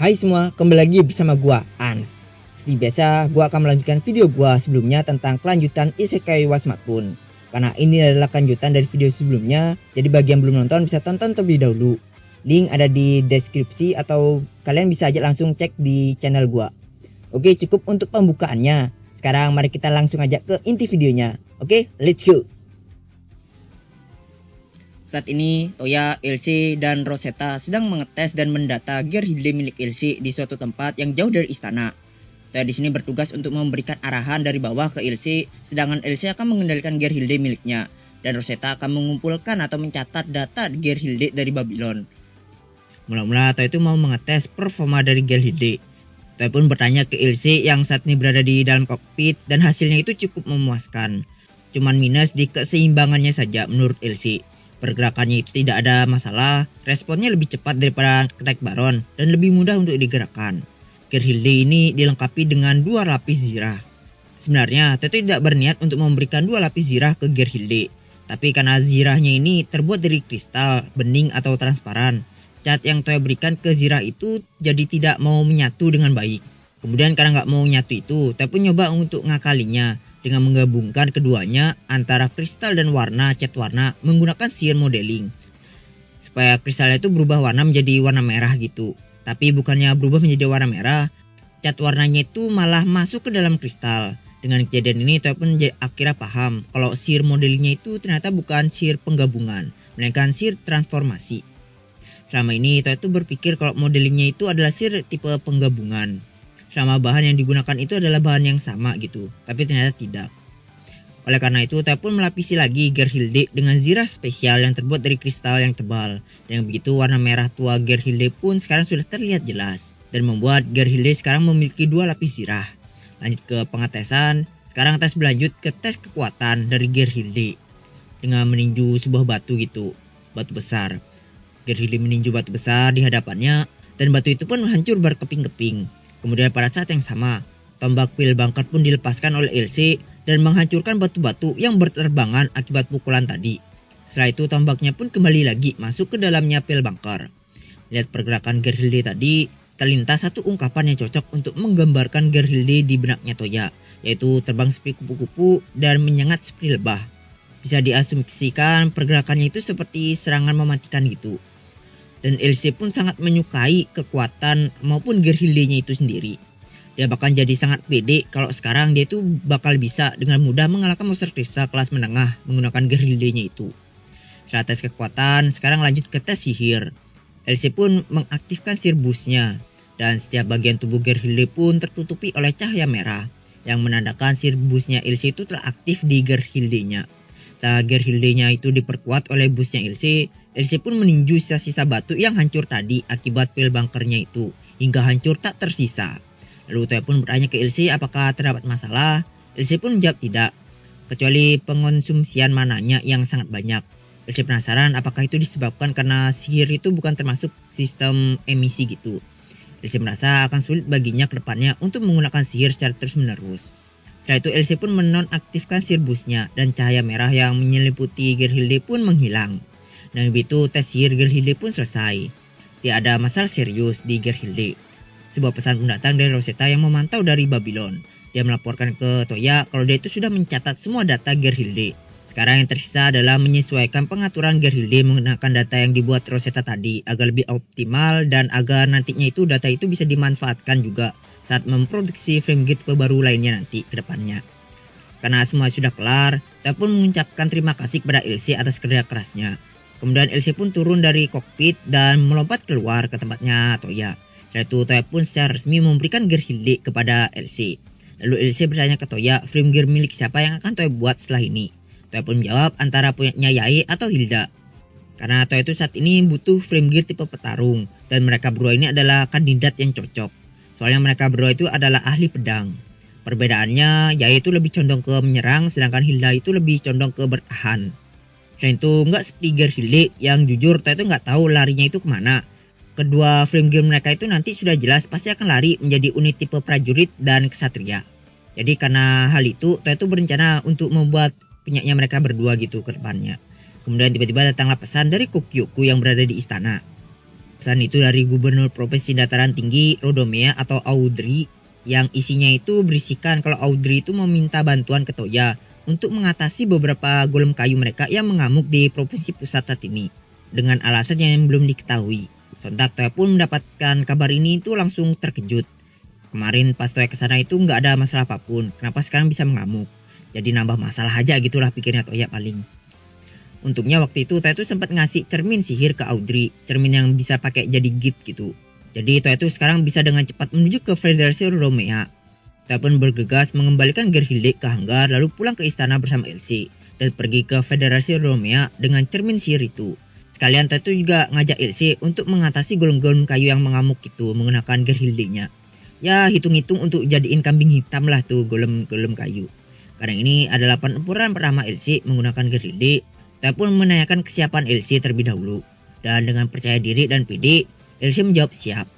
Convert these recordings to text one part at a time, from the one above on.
Hai semua, kembali lagi bersama gua Ans. Seperti biasa, gua akan melanjutkan video gua sebelumnya tentang kelanjutan Isekai wa Smartphone. Karena ini adalah kelanjutan dari video sebelumnya, jadi bagi yang belum nonton bisa tonton terlebih dahulu. Link ada di deskripsi atau kalian bisa aja langsung cek di channel gua. Oke, cukup untuk pembukaannya. Sekarang mari kita langsung aja ke inti videonya. Oke, let's go. Saat ini, Toya, LC, dan Rosetta sedang mengetes dan mendata gear Hilde milik LC di suatu tempat yang jauh dari istana. Toya di sini bertugas untuk memberikan arahan dari bawah ke LC, sedangkan LC akan mengendalikan gear Hilde miliknya, dan Rosetta akan mengumpulkan atau mencatat data gear Hilde dari Babylon. Mula-mula Toya itu mau mengetes performa dari gear Hilde. Toya pun bertanya ke LC yang saat ini berada di dalam kokpit, dan hasilnya itu cukup memuaskan. Cuman minus di keseimbangannya saja menurut LC. Pergerakannya itu tidak ada masalah, responnya lebih cepat daripada Knight Baron dan lebih mudah untuk digerakkan. Gear Hilde ini dilengkapi dengan 2 lapis zirah. Sebenarnya Toya tidak berniat untuk memberikan 2 lapis zirah ke gear Hilde, tapi karena zirahnya ini terbuat dari kristal, bening atau transparan, cat yang Toya berikan ke zirah itu jadi tidak mau menyatu dengan baik. Kemudian karena nggak mau nyatu itu, Toya pun nyoba untuk ngakalinya dengan menggabungkan keduanya antara kristal dan warna cat warna menggunakan sihir modeling. Supaya kristalnya itu berubah warna menjadi warna merah gitu. Tapi bukannya berubah menjadi warna merah, cat warnanya itu malah masuk ke dalam kristal. Dengan kejadian ini Toya pun akhirnya paham kalau sihir modelingnya itu ternyata bukan sihir penggabungan, melainkan sihir transformasi. Selama ini Toya itu berpikir kalau modelingnya itu adalah sihir tipe penggabungan. Selama bahan yang digunakan itu adalah bahan yang sama gitu, tapi ternyata tidak. Oleh karena itu Toya pun melapisi lagi gear Hilde dengan zirah spesial yang terbuat dari kristal yang tebal. Dan begitu warna merah tua gear Hilde pun sekarang sudah terlihat jelas, dan membuat gear Hilde sekarang memiliki 2 lapis zirah. Lanjut ke pengetesan, sekarang tes berlanjut ke tes kekuatan dari gear Hilde dengan meninju sebuah batu gitu, batu besar. Gear Hilde meninju batu besar di hadapannya, dan batu itu pun hancur berkeping-keping. Kemudian pada saat yang sama, tombak pil bangker pun dilepaskan oleh LC dan menghancurkan batu-batu yang berterbangan akibat pukulan tadi. Setelah itu tombaknya pun kembali lagi masuk ke dalamnya pil bangker. Lihat pergerakan gear Hilde tadi, terlintas satu ungkapan yang cocok untuk menggambarkan gear Hilde di benaknya Toya, yaitu terbang seperti kupu-kupu dan menyengat seperti lebah. Bisa diasumsikan pergerakannya itu seperti serangan mematikan gitu. Dan LC pun sangat menyukai kekuatan maupun gear Hilde-nya itu sendiri. Dia bahkan jadi sangat pede kalau sekarang dia itu bakal bisa dengan mudah mengalahkan monster kristal kelas menengah menggunakan gear Hilde-nya itu. Setelah tes kekuatan, sekarang lanjut ke tes sihir. LC pun mengaktifkan sihir boost-nya, dan setiap bagian tubuh gear Hilde pun tertutupi oleh cahaya merah yang menandakan sihir boost-nya LC itu telah aktif di gear Hilde-nya. Setelah gear Hilde-nya itu diperkuat oleh boost-nya LC pun meninju sisa-sisa batu yang hancur tadi akibat pil bunkernya itu hingga hancur tak tersisa. Lalu Toya pun bertanya ke LC apakah terdapat masalah. LC pun menjawab tidak, kecuali pengonsumsian mananya yang sangat banyak. LC penasaran apakah itu disebabkan karena sihir itu bukan termasuk sistem emisi gitu. LC merasa akan sulit baginya ke depannya untuk menggunakan sihir secara terus-menerus. Setelah itu LC pun menonaktifkan sihir boost-nya dan cahaya merah yang menyeliputi gear Hilde pun menghilang. Dan begitu tes sihir gear Hilde pun selesai. Tidak ada masalah serius di gear Hilde. Sebuah pesan pun datang dari Rosetta yang memantau dari Babylon. Dia melaporkan ke Toya kalau dia itu sudah mencatat semua data gear Hilde. Sekarang yang tersisa adalah menyesuaikan pengaturan gear Hilde menggunakan data yang dibuat Rosetta tadi agar lebih optimal dan agar nantinya itu data itu bisa dimanfaatkan juga saat memproduksi frame gate baru lainnya nanti ke depannya. Karena semua sudah kelar, Toya pun mengucapkan terima kasih kepada LC atas kerja kerasnya. Kemudian LC pun turun dari kokpit dan melompat keluar ke tempatnya Toya. Setelah itu Toya pun secara resmi memberikan gear Hilde kepada LC. Lalu LC bertanya ke Toya frame gear milik siapa yang akan Toya buat setelah ini. Toya pun menjawab antara punyanya Yae atau Hilda. Karena Toya itu saat ini butuh frame gear tipe petarung dan mereka berdua ini adalah kandidat yang cocok. Soalnya mereka berdua itu adalah ahli pedang. Perbedaannya Yae itu lebih condong ke menyerang sedangkan Hilda itu lebih condong ke bertahan. Selain itu nggak seperti gear Hilde yang jujur Toya itu nggak tahu larinya itu kemana. Kedua frame gear mereka itu nanti sudah jelas pasti akan lari menjadi unit tipe prajurit dan kesatria. Jadi karena hal itu Toya itu berencana untuk membuat punyanya mereka berdua gitu ke depannya. Kemudian tiba-tiba datanglah pesan dari Kokyoku yang berada di istana. Pesan itu dari Gubernur Provinsi Dataran Tinggi Rodomea atau Audrey, yang isinya itu berisikan kalau Audrey itu meminta bantuan ke Toya untuk mengatasi beberapa golem kayu mereka yang mengamuk di provinsi pusat saat ini dengan alasan yang belum diketahui. Sontak Toya pun mendapatkan kabar ini itu langsung terkejut. Kemarin pas Toya kesana itu nggak ada masalah apapun, kenapa sekarang bisa mengamuk? Jadi nambah masalah aja gitulah pikirnya Toya paling. Untungnya waktu itu Toya itu sempat ngasih cermin sihir ke Audrey, cermin yang bisa pakai jadi gift gitu. Jadi Toya itu sekarang bisa dengan cepat menuju ke Federasi Romea. Toya pun bergegas mengembalikan Gerhilde ke hanggar lalu pulang ke istana bersama Elsie dan pergi ke Federasi Romea dengan cermin sihir itu. Sekalian Toya itu juga ngajak Elsie untuk mengatasi golem-golem kayu yang mengamuk itu menggunakan Gerhilde-nya. Ya hitung-hitung untuk jadiin kambing hitam lah tuh golem-golem kayu. Karena ini adalah penempuran pertama Elsie menggunakan Gerhilde. Toya pun menanyakan kesiapan Elsie terlebih dahulu. Dan dengan percaya diri dan pede, Elsie menjawab siap.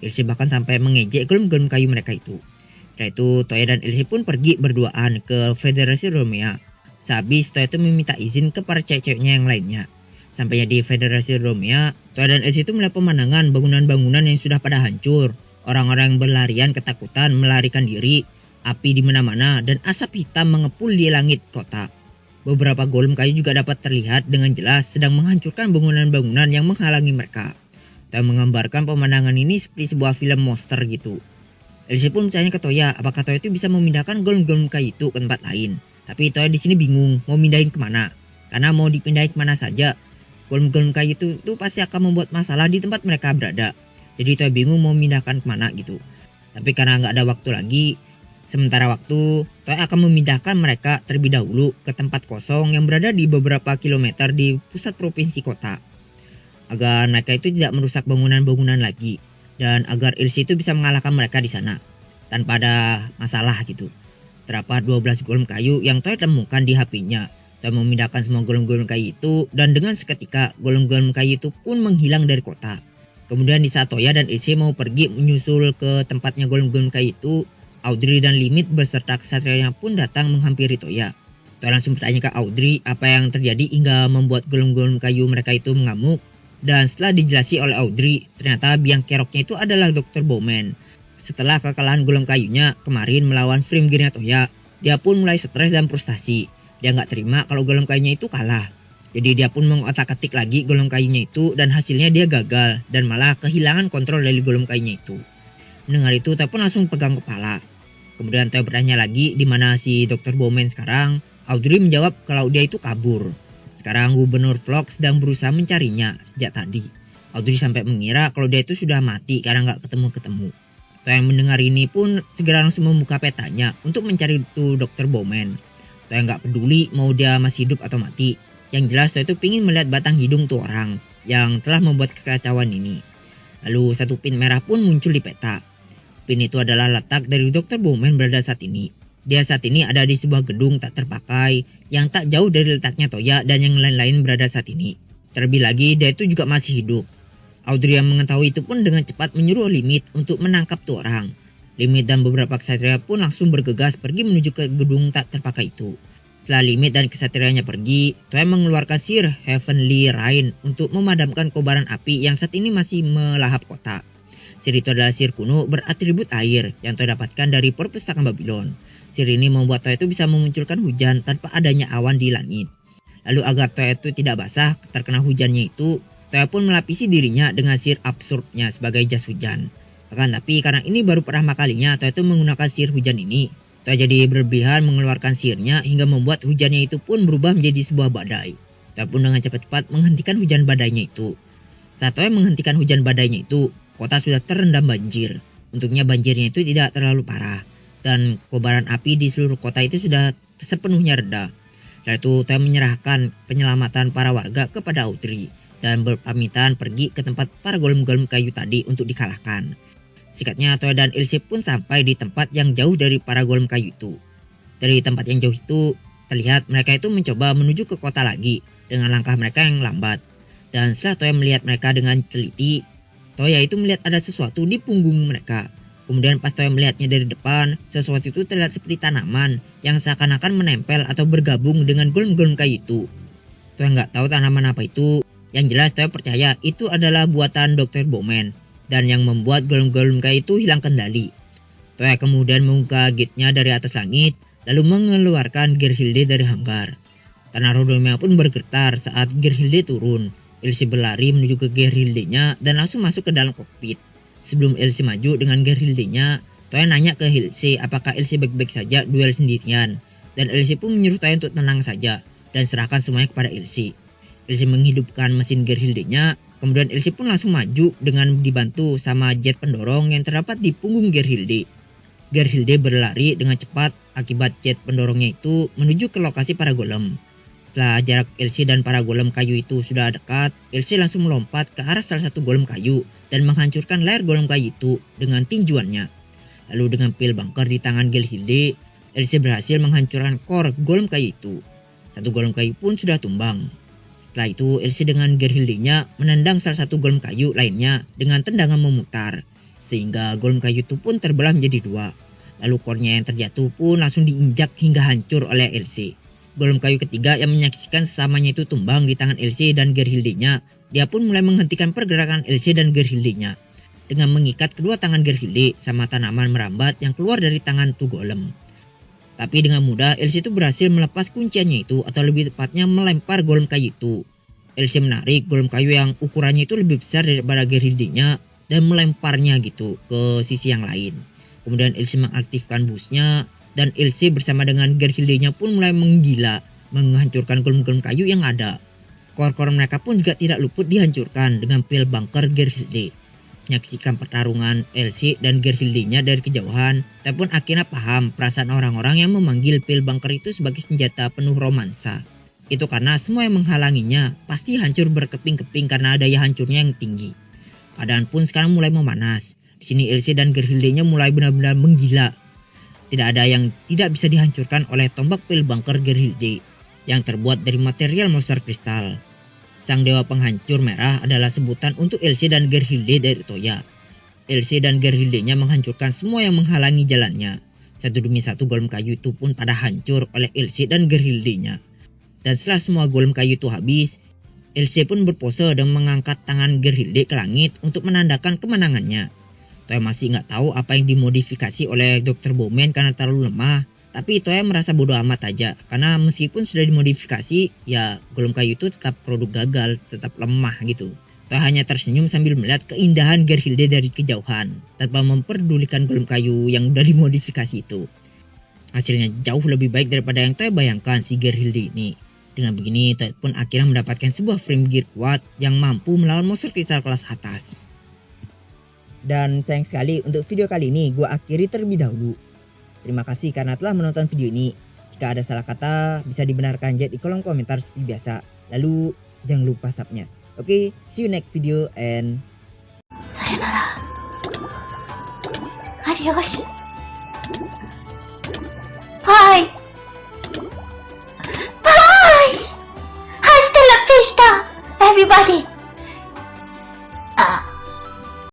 Elsie bahkan sampai mengejek golem-golem kayu mereka itu. Setelah itu Toya dan Elsie pun pergi berduaan ke Federasi Romea. Sehabis Toya itu meminta izin ke para cewek-ceweknya yang lainnya. Sampainya di Federasi Romea, Toya dan Elsie itu melihat pemandangan bangunan-bangunan yang sudah pada hancur. Orang-orang yang berlarian ketakutan melarikan diri, api di mana-mana dan asap hitam mengepul di langit kota. Beberapa golem kayu juga dapat terlihat dengan jelas sedang menghancurkan bangunan-bangunan yang menghalangi mereka. Toya menggambarkan pemandangan ini seperti sebuah film monster gitu. Elsie pun bertanya ke Toya apakah Toya itu bisa memindahkan golem-golem kayu itu ke tempat lain. Tapi Toya di sini bingung mau mindahin kemana. Karena mau dipindahin kemana saja, golem-golem kayu itu pasti akan membuat masalah di tempat mereka berada. Jadi Toya bingung mau memindahkan kemana gitu. Tapi karena nggak ada waktu lagi, sementara waktu, Toya akan memindahkan mereka terlebih dahulu ke tempat kosong yang berada di beberapa kilometer di pusat provinsi kota. Agar mereka itu tidak merusak bangunan-bangunan lagi. Dan agar Elsie itu bisa mengalahkan mereka di sana. Tanpa ada masalah gitu. Terdapat 12 golem kayu yang Toya temukan di HP-nya. Toya memindahkan semua golem-golem kayu itu. Dan dengan seketika golem-golem kayu itu pun menghilang dari kota. Kemudian di saat Toya dan Elsie mau pergi menyusul ke tempatnya golem-golem kayu itu, Audrey dan Limit beserta kesatrianya pun datang menghampiri Toya. Toya langsung bertanya ke Audrey apa yang terjadi hingga membuat golem-golem kayu mereka itu mengamuk. Dan setelah dijelasi oleh Audrey, ternyata biang keroknya itu adalah Dr. Bowman. Setelah kekalahan golem kayunya kemarin melawan Frimgearnya Toya, dia pun mulai stres dan frustasi. Dia nggak terima kalau golem kayunya itu kalah. Jadi dia pun mengotak-atik lagi golem kayunya itu dan hasilnya dia gagal dan malah kehilangan kontrol dari golem kayunya itu. Mendengar itu Toya pun langsung pegang kepala. Kemudian Toya bertanya lagi di mana si Dr. Bowman sekarang. Audrey menjawab kalau dia itu kabur. Sekarang Gubernur Vlog sedang berusaha mencarinya sejak tadi. Audrey sampai mengira kalau dia itu sudah mati karena nggak ketemu-ketemu. Toya yang mendengar ini pun segera langsung membuka petanya untuk mencari itu Dr. Bowman. Toya nggak peduli mau dia masih hidup atau mati. Yang jelas Toya itu pingin melihat batang hidung tuh orang yang telah membuat kekacauan ini. Lalu satu pin merah pun muncul di peta. Pin itu adalah letak dari Dr. Bowman berada saat ini. Dia saat ini ada di sebuah gedung tak terpakai yang tak jauh dari letaknya Toya dan yang lain-lain berada saat ini. Terlebih lagi dia itu juga masih hidup. Audrey yang mengetahui itu pun dengan cepat menyuruh Limit untuk menangkap tuh orang. Limit dan beberapa kesatria pun langsung bergegas pergi menuju ke gedung tak terpakai itu. Setelah Limit dan kesatrianya pergi, Toya mengeluarkan sihir Heavenly Rain untuk memadamkan kobaran api yang saat ini masih melahap kota. Sihir itu adalah sihir kuno beratribut air yang Toya dapatkan dari perpustakaan Babylon. Sihir ini membuat Toya itu bisa memunculkan hujan tanpa adanya awan di langit. Lalu agar Toya itu tidak basah terkena hujannya itu, Toya pun melapisi dirinya dengan sihir absurdnya sebagai jas hujan. Akan tapi karena ini baru pertama kalinya Toya itu menggunakan sihir hujan ini, Toya jadi berlebihan mengeluarkan sihirnya hingga membuat hujannya itu pun berubah menjadi sebuah badai. Toya pun dengan cepat-cepat menghentikan hujan badainya itu. Saat Toya menghentikan hujan badainya itu, kota sudah terendam banjir. Untungnya banjirnya itu tidak terlalu parah. Dan kobaran api di seluruh kota itu sudah sepenuhnya reda. Setelah itu Toya menyerahkan penyelamatan para warga kepada Audrey dan berpamitan pergi ke tempat para golem-golem kayu tadi untuk dikalahkan. Sikatnya Toya dan Elsie pun sampai di tempat yang jauh dari para golem kayu itu. Dari tempat yang jauh itu terlihat mereka itu mencoba menuju ke kota lagi dengan langkah mereka yang lambat. Dan setelah Toya melihat mereka dengan teliti, Toya itu melihat ada sesuatu di punggung mereka. Kemudian pas Toya melihatnya dari depan, sesuatu itu terlihat seperti tanaman yang seakan-akan menempel atau bergabung dengan golem-golem kayu itu. Toya nggak tahu tanaman apa itu. Yang jelas Toya percaya itu adalah buatan Dr. Bowman dan yang membuat golem-golem Kai itu hilang kendali. Toya kemudian membuka gate-nya dari atas langit lalu mengeluarkan Gerhilde dari hanggar. Tanah Rodomia pun bergetar saat Gerhilde turun. Elsie berlari menuju ke Gerhilde-nya dan langsung masuk ke dalam kokpit. Sebelum Elsie maju dengan Gerhilde-nya, Toya nanya ke Elsie apakah Elsie baik-baik saja duel sendirian. Dan Elsie pun menyuruh Toya untuk tenang saja dan serahkan semuanya kepada Elsie. Elsie menghidupkan mesin Gerhilde-nya, kemudian Elsie pun langsung maju dengan dibantu sama jet pendorong yang terdapat di punggung Gerhilde. Gerhilde berlari dengan cepat akibat jet pendorongnya itu menuju ke lokasi para golem. Setelah jarak Elsie dan para golem kayu itu sudah dekat, Elsie langsung melompat ke arah salah satu golem kayu dan menghancurkan layar golem kayu itu dengan tinjuannya. Lalu dengan pil bunker di tangan Gerhilde, Elsie berhasil menghancurkan core golem kayu itu. Satu golem kayu pun sudah tumbang. Setelah itu Elsie dengan Gerhilde-nya menendang salah satu golem kayu lainnya dengan tendangan memutar. Sehingga golem kayu itu pun terbelah menjadi dua. Lalu core-nya yang terjatuh pun langsung diinjak hingga hancur oleh Elsie. Golem kayu ketiga yang menyaksikan sesamanya itu tumbang di tangan Elsie dan Gerhilde-nya. Dia pun mulai menghentikan pergerakan Elsie dan Gerhilde-nya dengan mengikat kedua tangan Gerhilde sama tanaman merambat yang keluar dari tangan tuh golem. Tapi dengan mudah Elsie itu berhasil melepas kunciannya itu, atau lebih tepatnya melempar golem kayu itu. Elsie menarik golem kayu yang ukurannya itu lebih besar daripada Gerhilde-nya dan melemparnya gitu ke sisi yang lain. Kemudian Elsie mengaktifkan busnya dan Elsie bersama dengan Gerhilde-nya pun mulai menggila menghancurkan golem-golem kayu yang ada. Core-core mereka pun juga tidak luput dihancurkan dengan pil bunker Gerhilde. Menyaksikan pertarungan Elsie dan Gerhilde-nya dari kejauhan, tapi pun akhirnya paham perasaan orang-orang yang memanggil pil bunker itu sebagai senjata penuh romansa. Itu karena semua yang menghalanginya pasti hancur berkeping-keping karena daya hancurnya yang tinggi. Keadaan pun sekarang mulai memanas. Di sini Elsie dan Gerhilde-nya mulai benar-benar menggila. Tidak ada yang tidak bisa dihancurkan oleh tombak pil bunker Gerhilde yang terbuat dari material monster kristal. Sang dewa penghancur merah adalah sebutan untuk Elsie dan Gerhilde dari Toya. Elsie dan Gerhilde-nya menghancurkan semua yang menghalangi jalannya. Satu demi satu golem kayu itu pun pada hancur oleh Elsie dan Gerhilde-nya. Dan setelah semua golem kayu itu habis, Elsie pun berpose dan mengangkat tangan Gerhilde ke langit untuk menandakan kemenangannya. Toya masih nggak tahu apa yang dimodifikasi oleh Dr. Bowman karena terlalu lemah. Tapi Toya merasa bodoh amat aja, karena meskipun sudah dimodifikasi, ya golem kayu itu tetap produk gagal, tetap lemah gitu. Toya hanya tersenyum sambil melihat keindahan Gerhilde dari kejauhan, tanpa memperdulikan golem kayu yang udah dimodifikasi itu. Hasilnya jauh lebih baik daripada yang Toya bayangkan si Gerhilde ini. Dengan begini, Toya pun akhirnya mendapatkan sebuah frame gear kuat yang mampu melawan monster kristal kelas atas. Dan sayang sekali untuk video kali ini gue akhiri terlebih dahulu. Terima kasih karena telah menonton video ini. Jika ada salah kata bisa dibenarkan aja di kolom komentar seperti biasa. Lalu jangan lupa subnya. Oke, see you next video and sayonara. Adios. Bye.